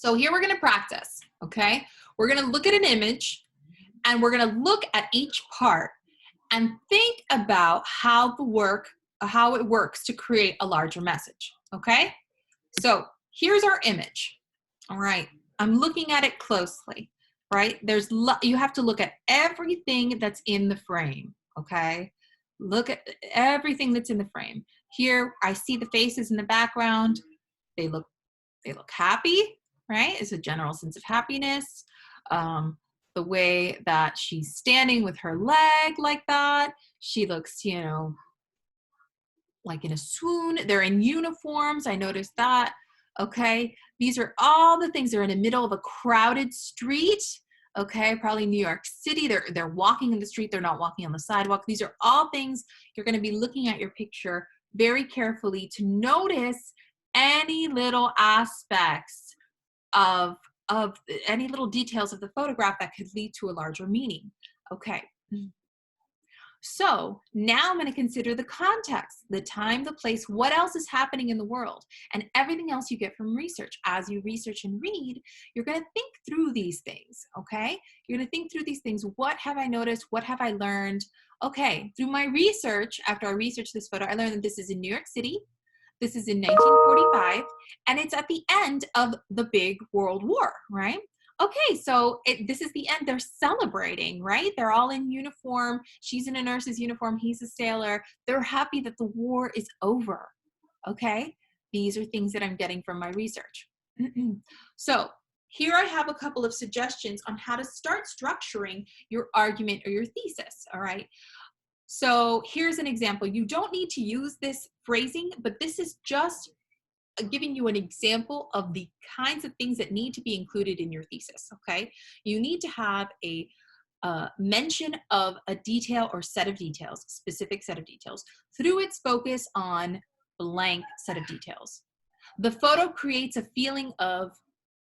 So here we're going to practice, okay? We're going to look at an image and we're going to look at each part and think about how it works to create a larger message, okay? So here's our image. All right, I'm looking at it closely, right? You have to look at everything that's in the frame, okay? Look at everything that's in the frame. Here, I see the faces in the background. They look happy, right? It's a general sense of happiness. The way that she's standing with her leg like that, she looks, you know, like in a swoon. They're in uniforms. I noticed that. Okay, these are all the things. They're in the middle of a crowded street. Okay, probably New York City. They're walking in the street. They're not walking on the sidewalk. These are all things you're going to be looking at your picture very carefully to notice any little aspects of any little details of the photograph that could lead to a larger meaning. Okay. So now I'm going to consider the context, the time, the place, what else is happening in the world, and everything else you get from research. As you research and read, you're going to think through these things, okay? You're going to think through these things. What have I noticed? What have I learned? Okay, through my research, after I researched this photo, I learned that this is in New York City. This is in 1945, and it's at the end of the big World War, right? Okay, so this is the end. They're celebrating, right? They're all in uniform. She's in a nurse's uniform. He's a sailor. They're happy that the war is over, okay? These are things that I'm getting from my research. So here I have a couple of suggestions on how to start structuring your argument or your thesis, all right? So here's an example. You don't need to use this phrasing, but this is just giving you an example of the kinds of things that need to be included in your thesis, okay? You need to have a mention of a detail or set of details, specific set of details, through its focus on blank set of details. The photo creates a feeling of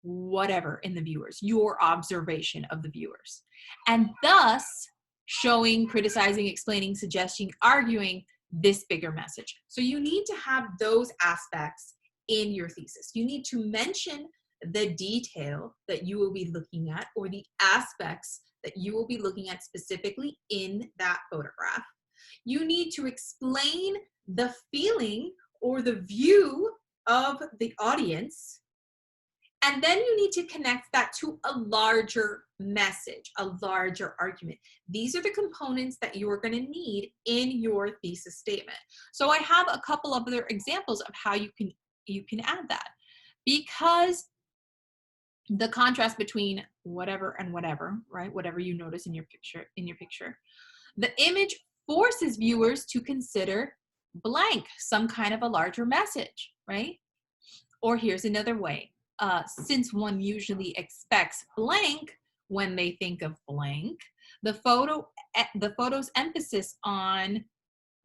whatever in the viewers, your observation of the viewers, and thus showing, criticizing, explaining, suggesting, arguing this bigger message. So you need to have those aspects in your thesis. You need to mention the detail that you will be looking at or the aspects that you will be looking at specifically in that photograph. You need to explain the feeling or the view of the audience. And then you need to connect that to a larger message, a larger argument. These are the components that you are going to need in your thesis statement. So I have a couple of other examples of how you can add that, because the contrast between whatever and whatever, right? Whatever you notice in your picture, the image forces viewers to consider blank, some kind of a larger message, right? Or here's another way. Since one usually expects blank when they think of blank, the photo's emphasis on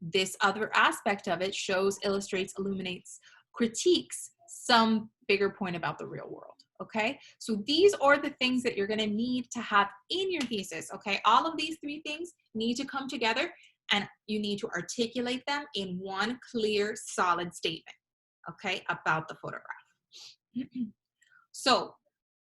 this other aspect of it shows, illustrates, illuminates, critiques some bigger point about the real world, okay? So these are the things that you're gonna need to have in your thesis, okay? All of these three things need to come together and you need to articulate them in one clear, solid statement, okay, about the photograph. So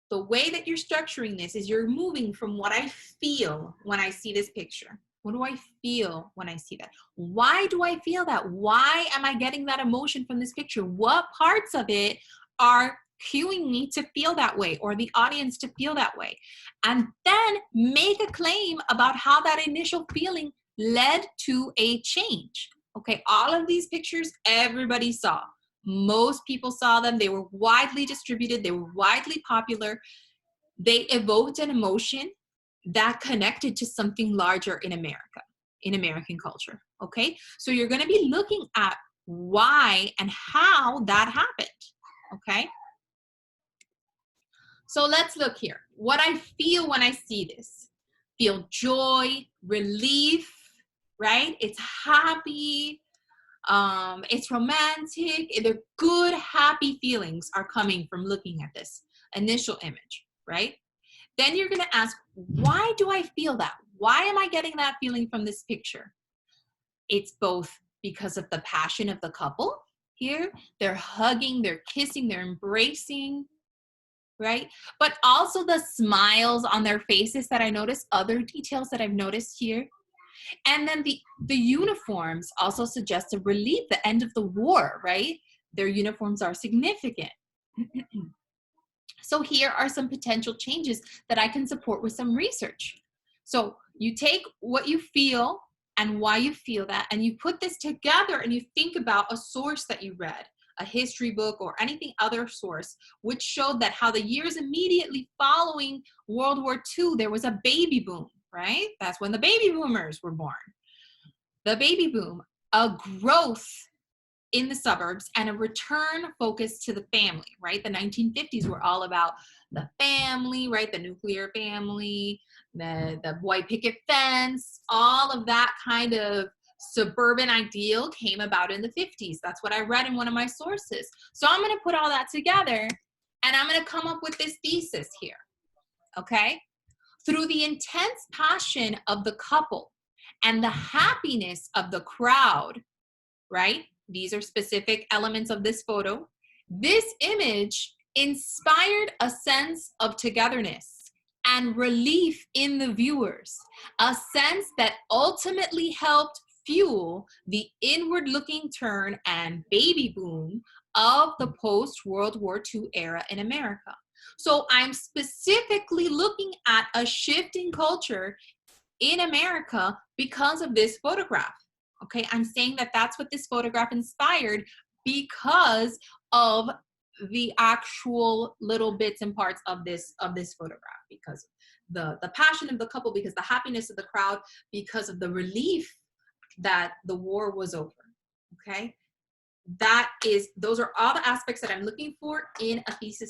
the way that you're structuring this is you're moving from what I feel when I see this picture. What do I feel when I see that? Why do I feel that? Why am I getting that emotion from this picture? What parts of it are cueing me to feel that way or the audience to feel that way? And then make a claim about how that initial feeling led to a change. Okay, all of these pictures everybody saw. Most people saw them. They were widely distributed. They were widely popular. They evoked an emotion that connected to something larger in America, in American culture, okay? So you're gonna be looking at why and how that happened, okay? So let's look here. What I feel when I see this. Feel joy, relief, right? It's happy, it's romantic. The good, happy feelings are coming from looking at this initial image, right? Then you're gonna ask, why do I feel that? Why am I getting that feeling from this picture? It's both because of the passion of the couple here. They're hugging, they're kissing, they're embracing. right? But also the smiles on their faces that I noticed, other details that I've noticed here. And then the uniforms also suggest a relief, the end of the war, right? Their uniforms are significant. So here are some potential changes that I can support with some research. So you take what you feel and why you feel that, and you put this together and you think about a source that you read, a history book or anything other source, which showed that how the years immediately following World War II, there was a baby boom, right? That's when the baby boomers were born. The baby boom, a growth in the suburbs and a return focus to the family, right? The 1950s were all about the family, right? The nuclear family, the white picket fence, all of that kind of suburban ideal came about in the 50s. That's what I read in one of my sources. So I'm going to put all that together and I'm going to come up with this thesis here, okay? Through the intense passion of the couple and the happiness of the crowd, right? These are specific elements of this photo. This image inspired a sense of togetherness and relief in the viewers, a sense that ultimately helped fuel the inward-looking turn and baby boom of the post-World War II era in America. So I'm specifically looking at a shift in culture in America because of this photograph. Okay, I'm saying that that's what this photograph inspired because of the actual little bits and parts of this photograph, because the passion of the couple, because the happiness of the crowd, because of the relief that the war was over. Okay, those are all the aspects that I'm looking for in a thesis